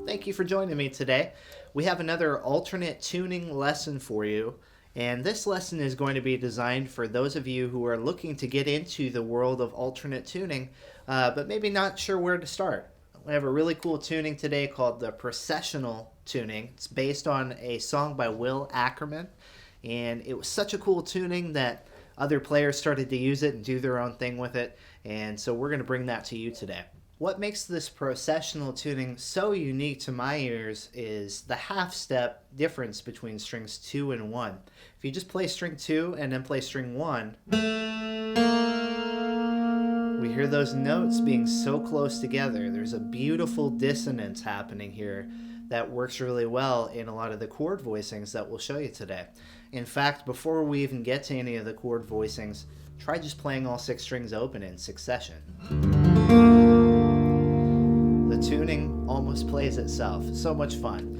Thank you for joining me today. We have another alternate tuning lesson for you, and this lesson is going to be designed for those of you who are looking to get into the world of alternate tuning, but maybe not sure where to start. We have a really cool tuning today called the Processional tuning. It's based on a song by Will Ackerman, and it was such a cool tuning that other players started to use it and do their own thing with it, and so we're going to bring that to you today. What makes this processional tuning so unique to my ears is the half-step difference between strings 2 and 1. If you just play string 2 and then play string 1, we hear those notes being so close together. There's a beautiful dissonance happening here that works really well in a lot of the chord voicings that we'll show you today. In fact, before we even get to any of the chord voicings, try just playing all 6 strings open in succession. The tuning almost plays itself. So much fun.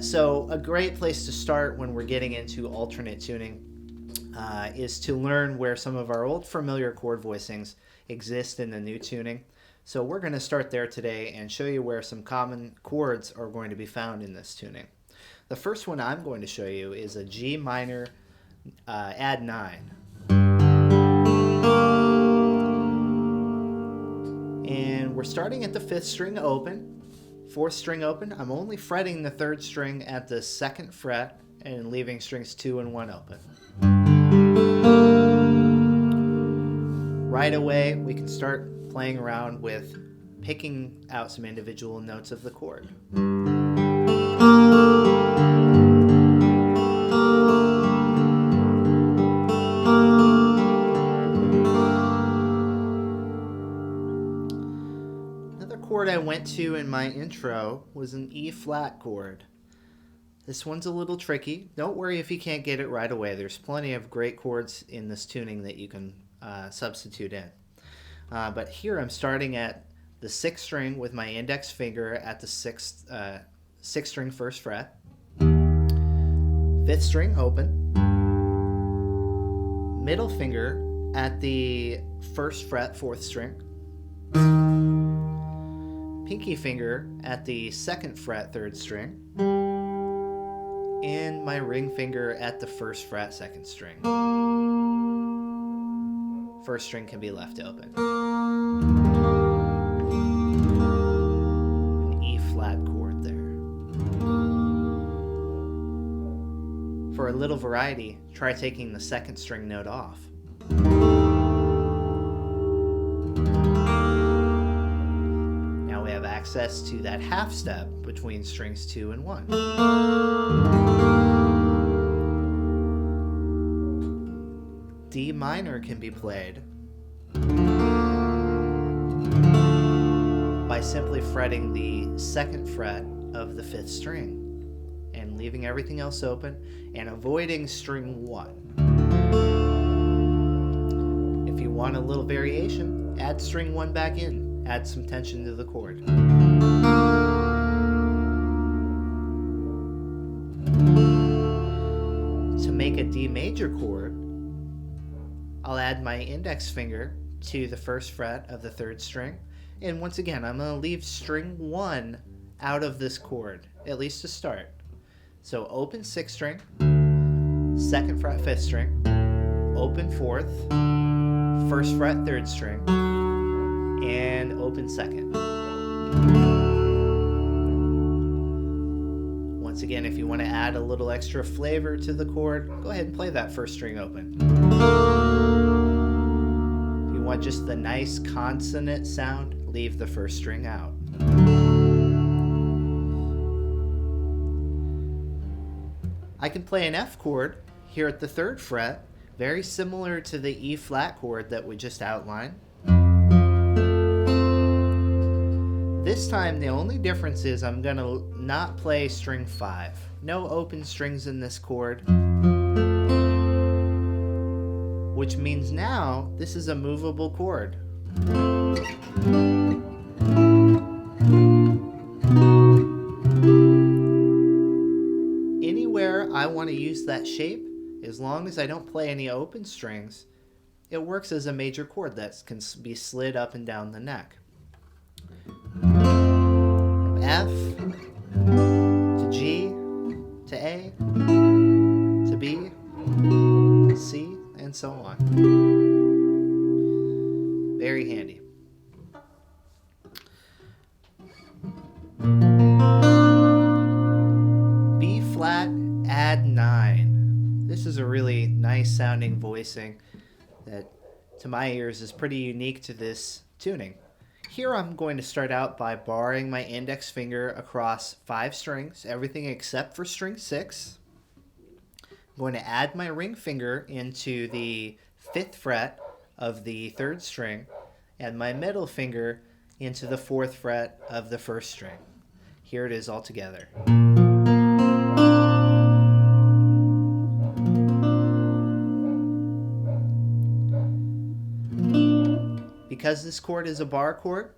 So a great place to start when we're getting into alternate tuning is to learn where some of our old familiar chord voicings exist in the new tuning. So we're going to start there today and show you where some common chords are going to be found in this tuning. The first one I'm going to show you is a G minor add 9. And we're starting at the 5th string open, 4th string open. I'm only fretting the 3rd string at the 2nd fret and leaving strings 2 and 1 open. Right away, we can start playing around with picking out some individual notes of the chord. Chord I went to in my intro was an E flat chord. This one's a little tricky. Don't worry if you can't get it right away. There's plenty of great chords in this tuning that you can substitute in. But here I'm starting at the 6th string with my index finger at the 6th string 1st fret. 5th string open. Middle finger at the 1st fret 4th string. Pinky finger at the 2nd fret 3rd string, and my ring finger at the 1st fret 2nd string. 1st string can be left open. An E flat chord there. For a little variety, try taking the 2nd string note off. Access to that half step between strings 2 and 1. D minor can be played by simply fretting the 2nd fret of the 5th string and leaving everything else open and avoiding string 1. If you want a little variation, add string 1 back in. Add some tension to the chord. To make a D major chord, I'll add my index finger to the 1st fret of the 3rd string. And once again, I'm going to leave string 1 out of this chord, at least to start. So open 6th string, 2nd fret 5th string, open 4th, 1st fret 3rd string, and open second. Once again, if you want to add a little extra flavor to the chord, go ahead and play that first string open. If you want just the nice consonant sound, leave the first string out. I can play an F chord here at the 3rd fret, very similar to the E flat chord that we just outlined. This time the only difference is I'm going to not play string 5. No open strings in this chord, which means now this is a movable chord. Anywhere I want to use that shape, as long as I don't play any open strings, it works as a major chord that can be slid up and down the neck. From F to G to A to B, C, and so on. Very handy. B flat, add 9. This is a really nice sounding voicing that to my ears is pretty unique to this tuning. Here I'm going to start out by barring my index finger across 5 strings, everything except for string 6. I'm going to add my ring finger into the 5th fret of the 3rd string and my middle finger into the 4th fret of the 1st string. Here it is all together. Because this chord is a bar chord,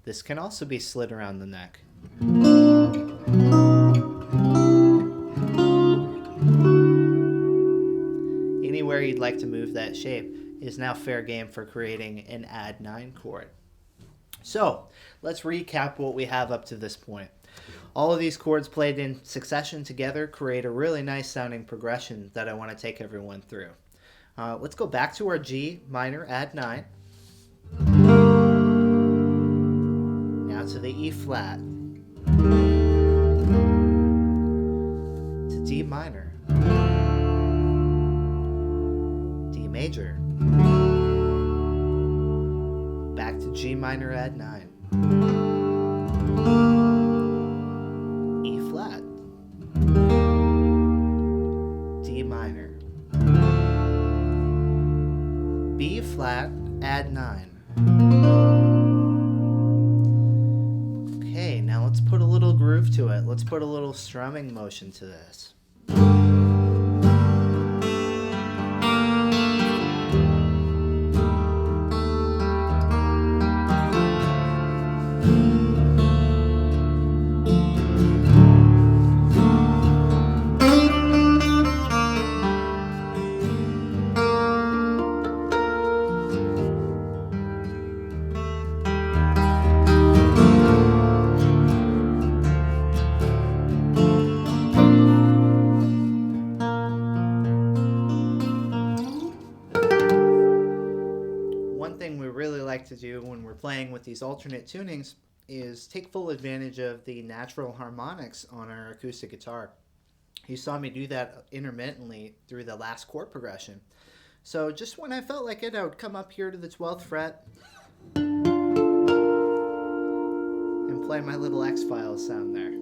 this can also be slid around the neck. Anywhere you'd like to move that shape is now fair game for creating an add 9 chord. So let's recap what we have up to this point. All of these chords played in succession together create a really nice sounding progression that I want to take everyone through. Let's go back to our G minor add 9. Now to the E flat, to D minor, D major, back to G minor add 9, E flat, D minor, B flat add 9. Okay, now let's put a little groove to it. Let's put a little strumming motion to this. To do when we're playing with these alternate tunings is take full advantage of the natural harmonics on our acoustic guitar. You saw me do that intermittently through the last chord progression. So just when I felt like it, I would come up here to the 12th fret and play my little X-Files sound there.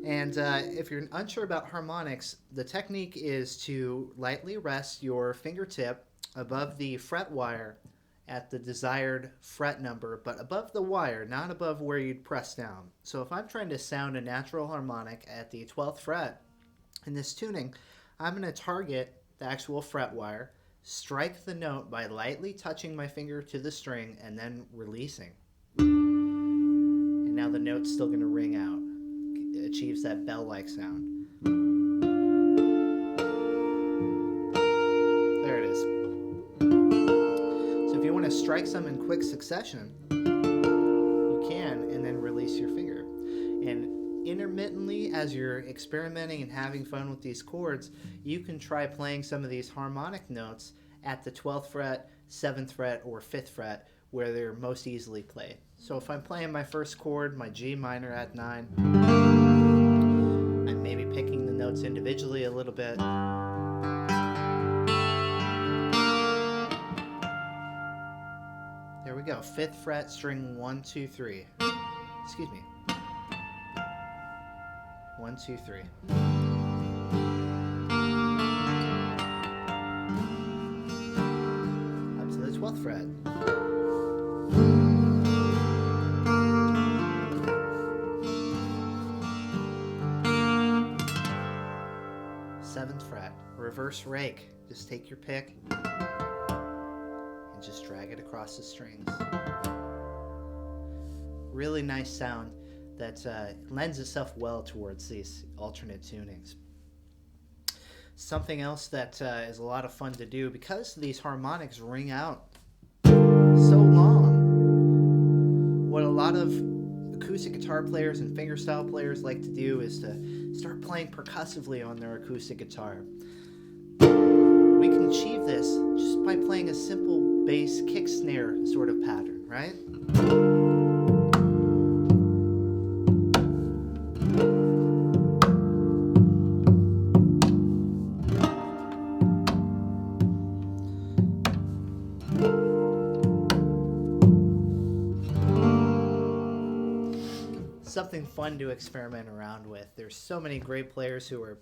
And if you're unsure about harmonics, the technique is to lightly rest your fingertip above the fret wire at the desired fret number, but above the wire, not above where you'd press down. So if I'm trying to sound a natural harmonic at the 12th fret in this tuning, I'm going to target the actual fret wire, strike the note by lightly touching my finger to the string and then releasing. And now the note's still going to ring out. It achieves that bell-like sound. There it is. If you want to strike some in quick succession, you can, and then release your finger. And intermittently, as you're experimenting and having fun with these chords, you can try playing some of these harmonic notes at the 12th fret, 7th fret, or 5th fret where they're most easily played. So if I'm playing my first chord, my G minor at 9, I'm maybe picking the notes individually a little bit. There we go, 5th fret, string 1, 2, 3. Excuse me. 1, 2, 3. Up to the 12th fret. 7th fret. Reverse rake. Just take your pick and just drag it across the strings. Really nice sound that lends itself well towards these alternate tunings. Something else that is a lot of fun to do, because these harmonics ring out so long, what a lot of acoustic guitar players and fingerstyle players like to do is to start playing percussively on their acoustic guitar. We can achieve this just by playing a simple bass kick snare sort of pattern, right? Something fun to experiment around with. There's so many great players who are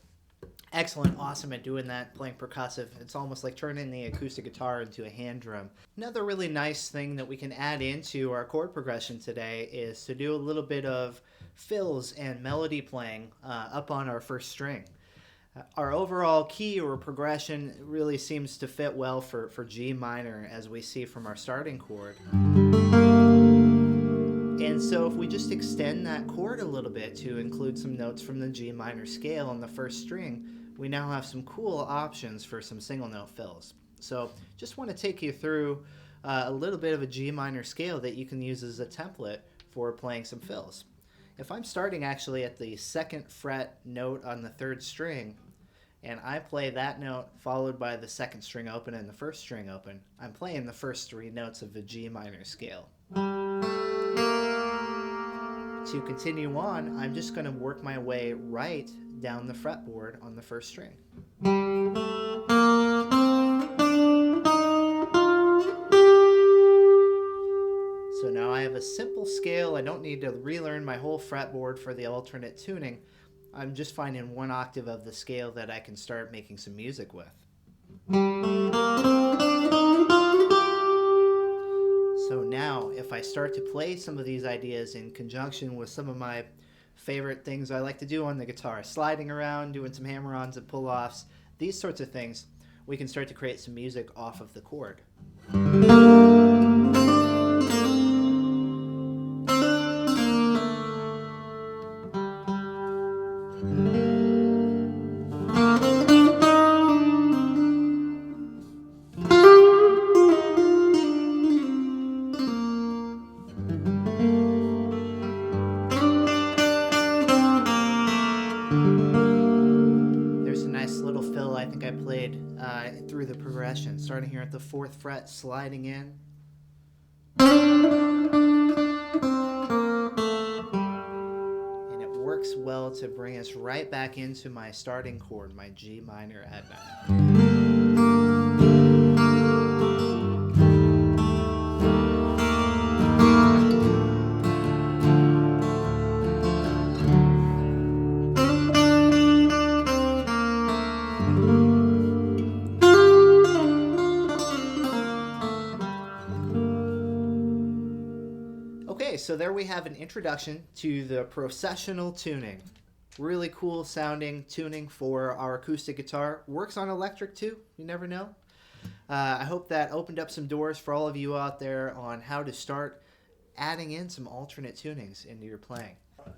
excellent, awesome at doing that, playing percussive. It's almost like turning the acoustic guitar into a hand drum. Another really nice thing that we can add into our chord progression today is to do a little bit of fills and melody playing up on our first string. Our overall key or progression really seems to fit well for G minor, as we see from our starting chord. And so if we just extend that chord a little bit to include some notes from the G minor scale on the first string, we now have some cool options for some single note fills. So just want to take you through a little bit of a G minor scale that you can use as a template for playing some fills. If I'm starting actually at the 2nd fret note on the 3rd string, and I play that note followed by the 2nd string open and the 1st string open, I'm playing the first 3 notes of the G minor scale. To continue on, I'm just going to work my way right down the fretboard on the 1st string. So now I have a simple scale. I don't need to relearn my whole fretboard for the alternate tuning. I'm just finding 1 octave of the scale that I can start making some music with. So now, if I start to play some of these ideas in conjunction with some of my favorite things I like to do on the guitar, sliding around, doing some hammer-ons and pull-offs, these sorts of things, we can start to create some music off of the chord. Through the progression, starting here at the 4th fret, sliding in. And it works well to bring us right back into my starting chord, my G minor at 9. So there we have an introduction to the processional tuning. Really cool sounding tuning for our acoustic guitar. Works on electric too, you never know. I hope that opened up some doors for all of you out there on how to start adding in some alternate tunings into your playing.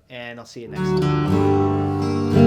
And I'll see you next time.